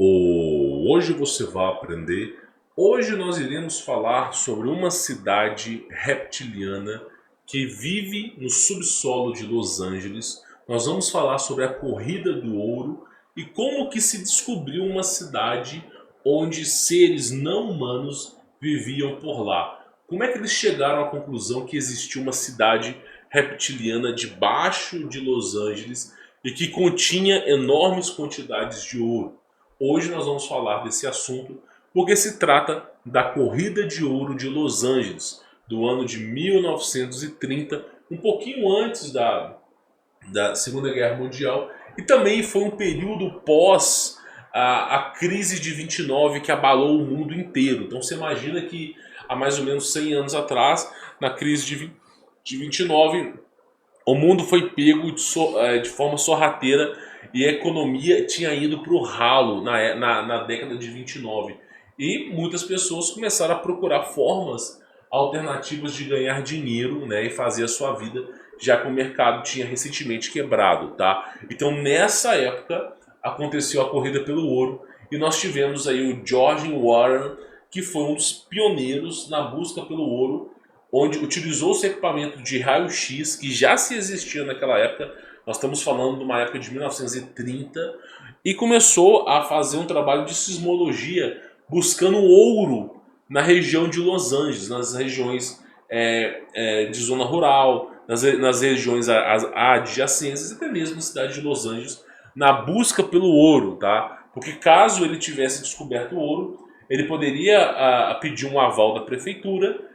Hoje você vai aprender. Hoje nós iremos falar sobre uma cidade reptiliana que vive no subsolo de Los Angeles. Nós vamos falar sobre a Corrida do Ouro e como que se descobriu uma cidade onde seres não humanos viviam por lá. Como é que eles chegaram à conclusão que existia uma cidade reptiliana debaixo de Los Angeles e que continha enormes quantidades de ouro? Hoje nós vamos falar desse assunto porque se trata da Corrida de Ouro de Los Angeles, do ano de 1930, um pouquinho antes da Segunda Guerra Mundial, e também foi um período pós a crise de 29 que abalou o mundo inteiro. Então você imagina que há mais ou menos 100 anos atrás, na crise de 29, o mundo foi pego de forma sorrateira e a economia tinha ido para o ralo na década de 29. E muitas pessoas começaram a procurar formas alternativas de ganhar dinheiro, né, e fazer a sua vida, já que o mercado tinha recentemente quebrado. Tá? Então nessa época aconteceu a corrida pelo ouro e nós tivemos aí o George Warren, que foi um dos pioneiros na busca pelo ouro, onde utilizou esse equipamento de raio-x que já se existia naquela época. Nós estamos falando de uma época de 1930 e começou a fazer um trabalho de sismologia buscando ouro na região de Los Angeles, nas regiões de zona rural, nas regiões adjacentes, até mesmo na cidade de Los Angeles, na busca pelo ouro, tá? Porque caso ele tivesse descoberto o ouro, ele poderia pedir um aval da prefeitura,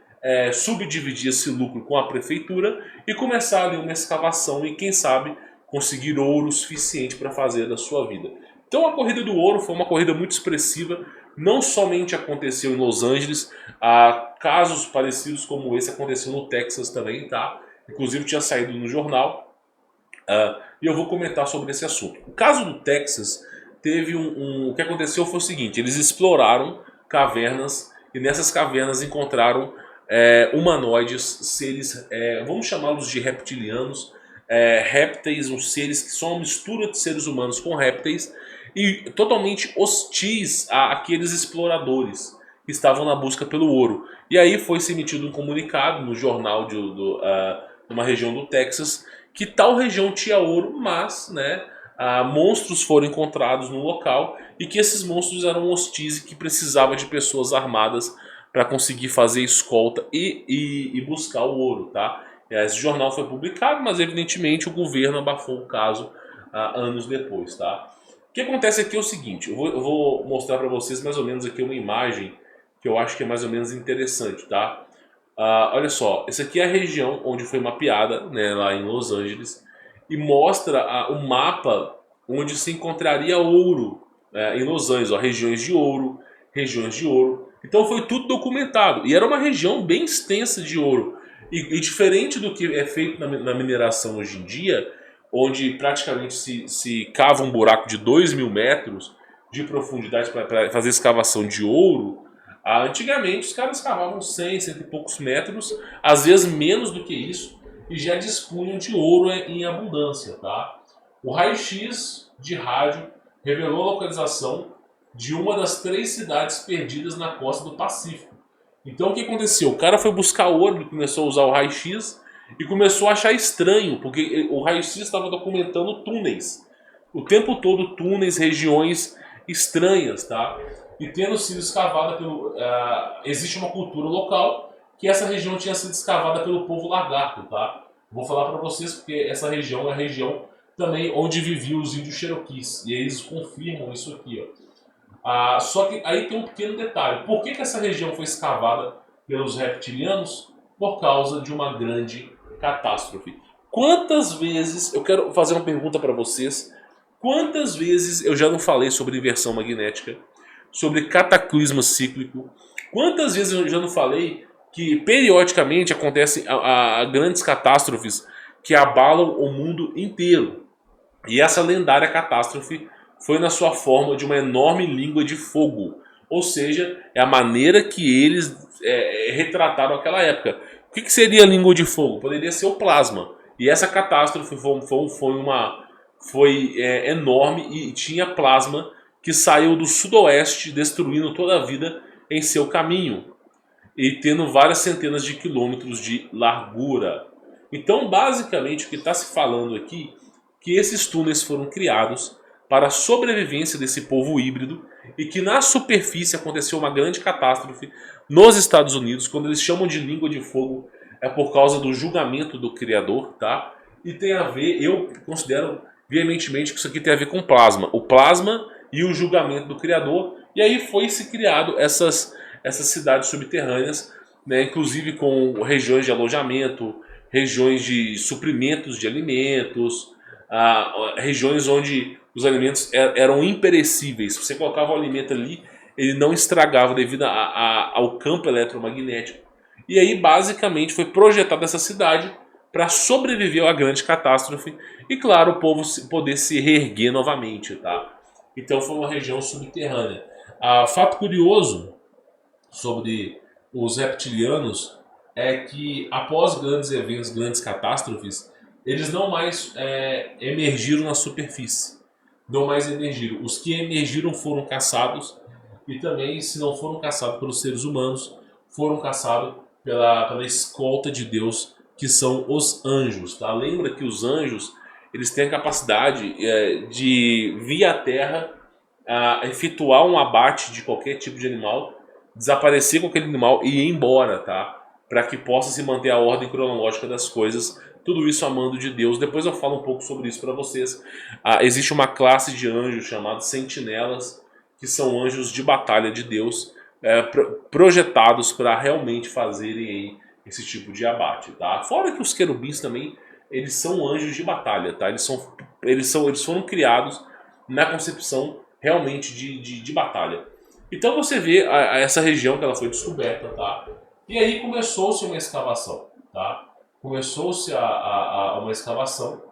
subdividir esse lucro com a prefeitura e começar ali uma escavação e, quem sabe, conseguir ouro suficiente para fazer da sua vida. Então a Corrida do Ouro foi uma corrida muito expressiva, não somente aconteceu em Los Angeles, casos parecidos como esse aconteceu no Texas também, tá? Inclusive tinha saído no jornal, e eu vou comentar sobre esse assunto. O caso do Texas teve o que aconteceu foi o seguinte: eles exploraram cavernas e nessas cavernas encontraram humanoides, seres, vamos chamá-los de reptilianos, répteis, os seres que são uma mistura de seres humanos com répteis e totalmente hostis àqueles exploradores que estavam na busca pelo ouro. E aí foi se emitido um comunicado no jornal de uma região do Texas que tal região tinha ouro, mas monstros foram encontrados no local e que esses monstros eram hostis e que precisava de pessoas armadas para conseguir fazer escolta e buscar o ouro, tá? Esse jornal foi publicado, mas evidentemente o governo abafou o caso anos depois, tá? O que acontece aqui é o seguinte: eu vou mostrar para vocês mais ou menos aqui uma imagem que eu acho que é mais ou menos interessante, tá? Olha só, essa aqui é a região onde foi mapeada, né, lá em Los Angeles, e mostra o mapa onde se encontraria ouro em Los Angeles, ó, regiões de ouro, regiões de ouro. Então foi tudo documentado e era uma região bem extensa de ouro. E diferente do que é feito na mineração hoje em dia, onde praticamente se cava um buraco de 2.000 metros de profundidade para fazer escavação de ouro, antigamente os caras cavavam 100, cento e poucos metros, às vezes menos do que isso, e já dispunham de ouro em abundância. Tá? O raio-x de rádio revelou a localização de uma das 3 cidades perdidas na costa do Pacífico. Então o que aconteceu? O cara foi buscar ouro, ele começou a usar o raio-x e começou a achar estranho, porque o raio-x estava documentando túneis. O tempo todo túneis, regiões estranhas, tá? E tendo sido escavada existe uma cultura local que essa região tinha sido escavada pelo povo lagarto, tá? Vou falar para vocês porque essa região é a região também onde viviam os índios Cherokees. E eles confirmam isso aqui, ó. Só que aí tem um pequeno detalhe. Por que essa região foi escavada pelos reptilianos? Por causa de uma grande catástrofe. Quantas vezes, eu quero fazer uma pergunta para vocês, quantas vezes eu já não falei sobre inversão magnética, sobre cataclismo cíclico, quantas vezes eu já não falei que periodicamente acontecem grandes catástrofes que abalam o mundo inteiro. E essa lendária catástrofe foi na sua forma de uma enorme língua de fogo. Ou seja, é a maneira que eles retrataram aquela época. O que seria a língua de fogo? Poderia ser o plasma. E essa catástrofe foi enorme e tinha plasma que saiu do sudoeste, destruindo toda a vida em seu caminho e tendo várias centenas de quilômetros de largura. Então, basicamente, o que está se falando aqui é que esses túneis foram criados para a sobrevivência desse povo híbrido e que na superfície aconteceu uma grande catástrofe nos Estados Unidos, quando eles chamam de língua de fogo, é por causa do julgamento do Criador, tá? E tem a ver, eu considero veementemente que isso aqui tem a ver com plasma. O plasma e o julgamento do Criador. E aí foi se criado essas cidades subterrâneas, né, inclusive com regiões de alojamento, regiões de suprimentos de alimentos, regiões onde os alimentos eram imperecíveis. Se você colocava o alimento ali, ele não estragava devido ao campo eletromagnético. E aí, basicamente, foi projetada essa cidade para sobreviver à grande catástrofe e, claro, o povo poder se reerguer novamente, tá? Então foi uma região subterrânea. Fato curioso sobre os reptilianos é que após grandes eventos, grandes catástrofes, eles não mais emergiram na superfície. Não mais emergiram. Os que emergiram foram caçados e também, se não foram caçados pelos seres humanos, foram caçados pela escolta de Deus, que são os anjos. Tá? Lembra que os anjos eles têm a capacidade de, via terra, efetuar um abate de qualquer tipo de animal, desaparecer com aquele animal e ir embora, tá? Para que possa se manter a ordem cronológica das coisas. Tudo isso a mando de Deus. Depois eu falo um pouco sobre isso para vocês. Existe uma classe de anjos chamados sentinelas, que são anjos de batalha de Deus, projetados para realmente fazerem aí esse tipo de abate, tá? Fora que os querubins também, eles são anjos de batalha, tá? Eles foram criados na concepção realmente de batalha. Então você vê essa região que ela foi descoberta, tá? E aí começou-se uma escavação, tá? Começou-se uma escavação.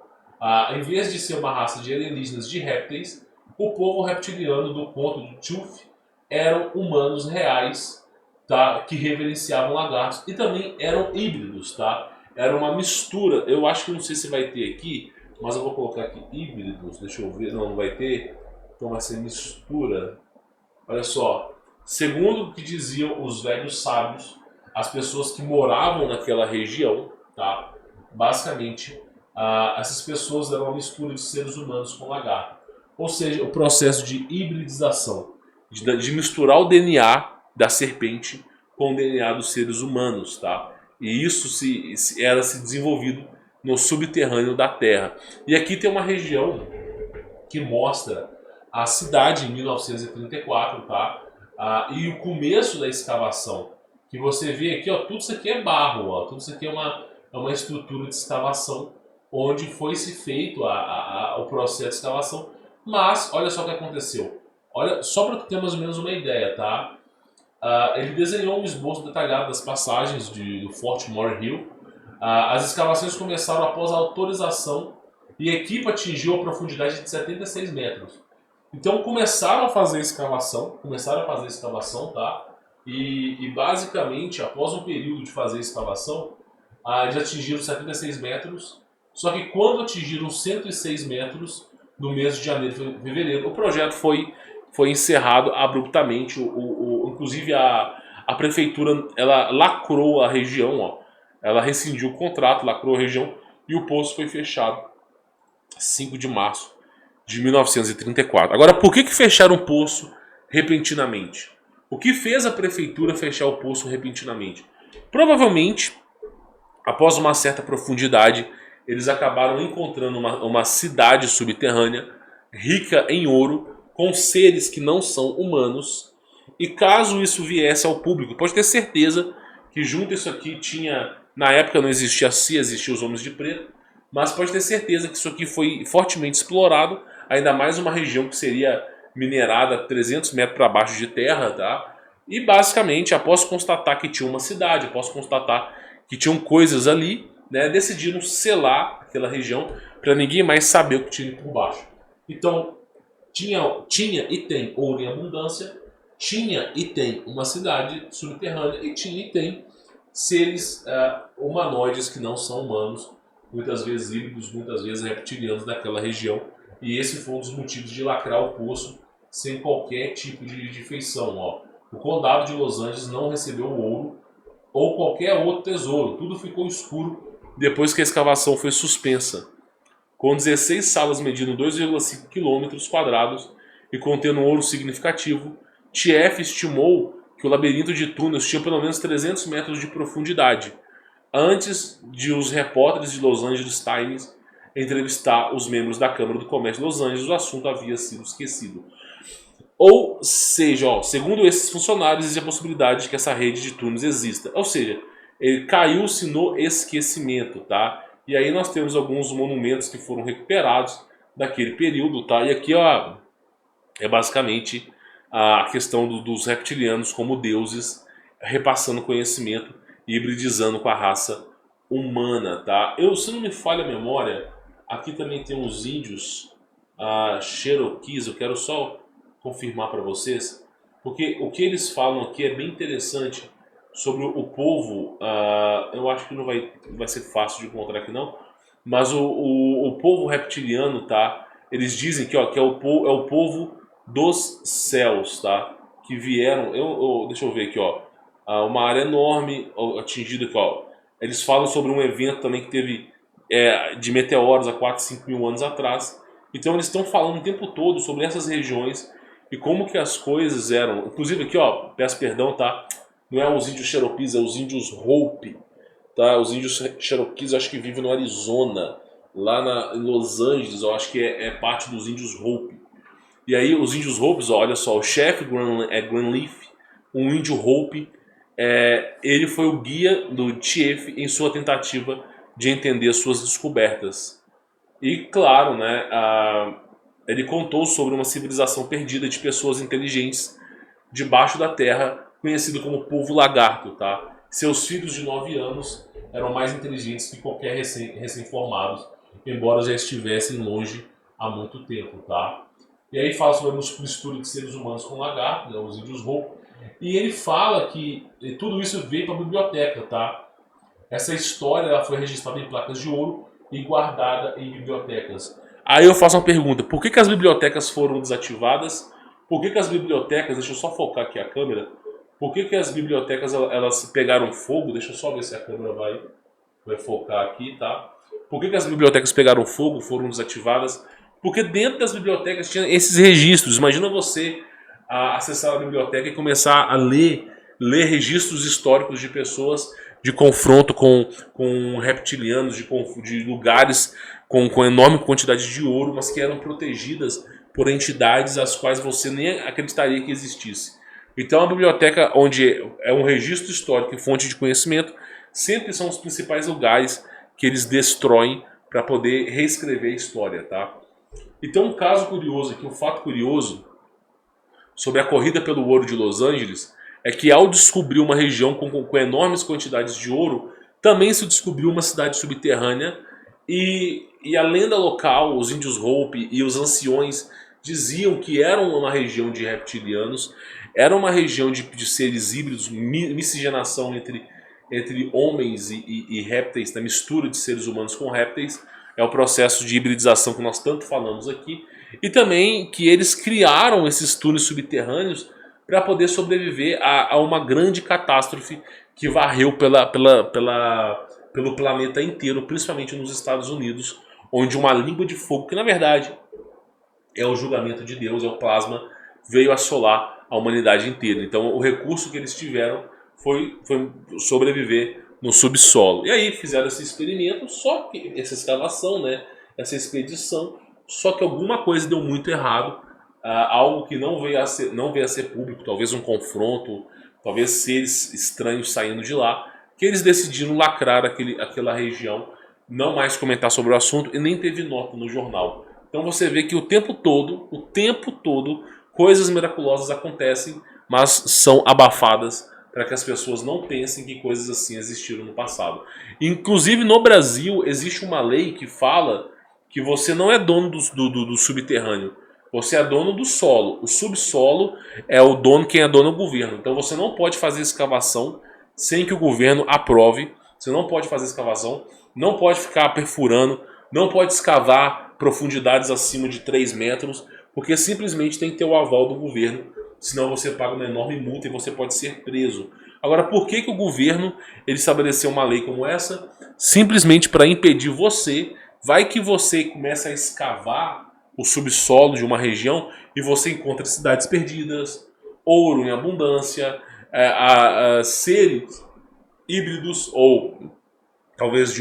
Em vez de ser uma raça de alienígenas de répteis, o povo reptiliano do conto de Tooth eram humanos reais, tá? Que reverenciavam lagartos e também eram híbridos, tá? Era uma mistura. Eu acho que não sei se vai ter aqui, mas eu vou colocar aqui híbridos. Deixa eu ver. Não vai ter. Então vai ser mistura. Olha só. Segundo o que diziam os velhos sábios, as pessoas que moravam naquela região, tá? Basicamente, essas pessoas eram uma mistura de seres humanos com lagarto. Ou seja, o processo de hibridização, de misturar o DNA da serpente com o DNA dos seres humanos, tá? E isso era se desenvolvido no subterrâneo da Terra. E aqui tem uma região que mostra a cidade em 1934, tá? E o começo da escavação, que você vê aqui, ó, tudo isso aqui é barro, ó, tudo isso aqui é uma estrutura de escavação onde foi se feito o processo de escavação. Mas olha só o que aconteceu. Olha, só para ter mais ou menos uma ideia, tá? Ele desenhou um esboço detalhado das passagens do Fort Moore Hill. As escavações começaram após a autorização e a equipe atingiu a profundidade de 76 metros. Então começaram a fazer escavação, tá? E basicamente, após um período de fazer escavação, eles atingiram 76 metros. Só que quando atingiram 106 metros, no mês de janeiro e fevereiro, o projeto foi encerrado abruptamente. Inclusive a prefeitura ela lacrou a região, ó. Ela rescindiu o contrato, lacrou a região e o poço foi fechado 5 de março de 1934. Agora, por que fecharam o poço repentinamente? O que fez a prefeitura fechar o poço repentinamente? Provavelmente, após uma certa profundidade, eles acabaram encontrando uma cidade subterrânea rica em ouro, com seres que não são humanos. E caso isso viesse ao público, pode ter certeza que junto a isso aqui tinha... Na época não existia se existiam os homens de preto, mas pode ter certeza que isso aqui foi fortemente explorado, ainda mais uma região que seria minerada 300 metros para baixo de terra, tá? E basicamente, após constatar que tinha uma cidade, após constatar que tinham coisas ali, né, decidiram selar aquela região para ninguém mais saber o que tinha por baixo. Então, tinha e tem ouro em abundância, tinha e tem uma cidade subterrânea e tinha e tem seres humanoides que não são humanos, muitas vezes híbridos, muitas vezes reptilianos daquela região. E esse foi um dos motivos de lacrar o poço sem qualquer tipo de feição. Ó. O condado de Los Angeles não recebeu ouro ou qualquer outro tesouro. Tudo ficou escuro depois que a escavação foi suspensa. Com 16 salas medindo 2,5 km² e contendo ouro significativo, TF estimou que o labirinto de túneis tinha pelo menos 300 metros de profundidade, antes de os repórteres de Los Angeles Times entrevistar os membros da Câmara do Comércio de Los Angeles. O assunto havia sido esquecido. Ou seja, ó, segundo esses funcionários, existe a possibilidade de que essa rede de túneis exista. Ou seja, ele caiu-se no esquecimento, tá? E aí nós temos alguns monumentos que foram recuperados daquele período, tá? E aqui, ó, é basicamente a questão dos reptilianos como deuses, repassando conhecimento e hibridizando com a raça humana, tá? Se não me falha a memória, aqui também tem uns índios Cherokees. Eu quero só confirmar para vocês, porque o que eles falam aqui é bem interessante sobre o povo. Eu acho que não vai ser fácil de encontrar aqui não, mas o povo reptiliano, tá? Eles dizem que, ó, que é o povo dos céus, tá? Que vieram, deixa eu ver aqui, ó, uma área enorme atingida aqui, ó. Eles falam sobre um evento também que teve de meteoros há 4, 5 mil anos atrás. Então eles estão falando o tempo todo sobre essas regiões e como que as coisas eram. Inclusive aqui, ó, peço perdão, tá? Não é os índios Cherokees, é os índios Hopi, tá? Os índios Cherokees acho que vivem no Arizona, lá em Los Angeles, eu acho que é parte dos índios Hopi. E aí os índios Hopis, ó, olha só, o chefe Greenleaf, um índio Hopi, ele foi o guia do Chief em sua tentativa de entender suas descobertas. E claro, né, ele contou sobre uma civilização perdida de pessoas inteligentes debaixo da terra, conhecido como povo lagarto, tá? Seus filhos de 9 anos eram mais inteligentes que qualquer recém-formados, embora já estivessem longe há muito tempo, tá? E aí fala sobre a mistura de seres humanos com lagarto, né, os índios Hopi. E ele fala que tudo isso veio para a biblioteca, tá? Essa história ela foi registrada em placas de ouro e guardada em bibliotecas. Aí eu faço uma pergunta: por que as bibliotecas foram desativadas? Por que as bibliotecas, deixa eu só focar aqui a câmera, por que as bibliotecas elas pegaram fogo? Deixa eu só ver se a câmera vai focar aqui, tá? Por que as bibliotecas pegaram fogo, foram desativadas? Porque dentro das bibliotecas tinha esses registros. Imagina você acessar a biblioteca e começar a ler registros históricos de pessoas de confronto com reptilianos, de lugares com enorme quantidade de ouro, mas que eram protegidas por entidades as quais você nem acreditaria que existisse. Então a biblioteca, onde é um registro histórico e fonte de conhecimento, sempre são os principais lugares que eles destroem para poder reescrever a história, tá? Então, um caso curioso aqui, um fato curioso sobre a corrida pelo ouro de Los Angeles é que, ao descobrir uma região com enormes quantidades de ouro, também se descobriu uma cidade subterrânea e a lenda local, os índios Hopi e os anciões diziam que era uma região de reptilianos, era uma região de seres híbridos, miscigenação entre homens e répteis, da mistura de seres humanos com répteis. É o processo de hibridização que nós tanto falamos aqui. E também que eles criaram esses túneis subterrâneos para poder sobreviver a uma grande catástrofe que varreu pelo planeta inteiro, principalmente nos Estados Unidos, onde uma língua de fogo, que na verdade é o julgamento de Deus, é o plasma, veio assolar a humanidade inteira. Então o recurso que eles tiveram foi sobreviver no subsolo. E aí fizeram esse experimento, só que essa escavação, né, essa expedição, só que alguma coisa deu muito errado, algo que não veio a ser público, talvez um confronto, talvez seres estranhos saindo de lá, que eles decidiram lacrar aquela região, não mais comentar sobre o assunto e nem teve nota no jornal. Então você vê que o tempo todo, coisas miraculosas acontecem, mas são abafadas para que as pessoas não pensem que coisas assim existiram no passado. Inclusive no Brasil existe uma lei que fala que você não é dono do subterrâneo, você é dono do solo. O subsolo é o dono, quem é dono é o governo. Então você não pode fazer escavação sem que o governo aprove. Você não pode fazer escavação, não pode ficar perfurando, não pode escavar profundidades acima de 3 metros, porque simplesmente tem que ter o aval do governo, senão você paga uma enorme multa e você pode ser preso. Agora, por que o governo ele estabeleceu uma lei como essa? Simplesmente para impedir você. Vai que você começa a escavar o subsolo de uma região e você encontra cidades perdidas, ouro em abundância, seres híbridos ou talvez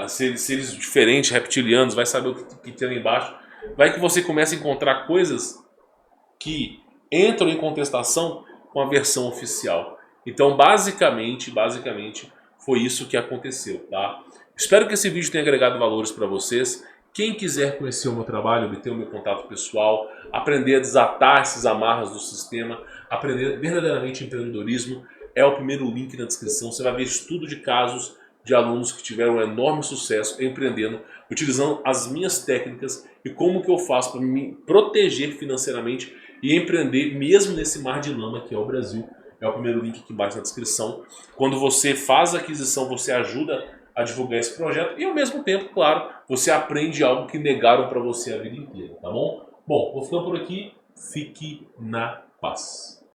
seres diferentes, reptilianos, vai saber o que tem lá embaixo. Vai que você começa a encontrar coisas que entram em contestação com a versão oficial. Então, basicamente, foi isso que aconteceu, tá? Espero que esse vídeo tenha agregado valores para vocês. Quem quiser conhecer o meu trabalho, obter o meu contato pessoal, aprender a desatar esses amarras do sistema, aprender verdadeiramente empreendedorismo, é o primeiro link na descrição. Você vai ver estudo de casos de alunos que tiveram um enorme sucesso empreendendo, utilizando as minhas técnicas e como que eu faço para me proteger financeiramente e empreender mesmo nesse mar de lama que é o Brasil. É o primeiro link aqui embaixo na descrição. Quando você faz a aquisição, você ajuda a divulgar esse projeto e ao mesmo tempo, claro, você aprende algo que negaram para você a vida inteira, tá bom? Bom, vou ficando por aqui. Fique na paz.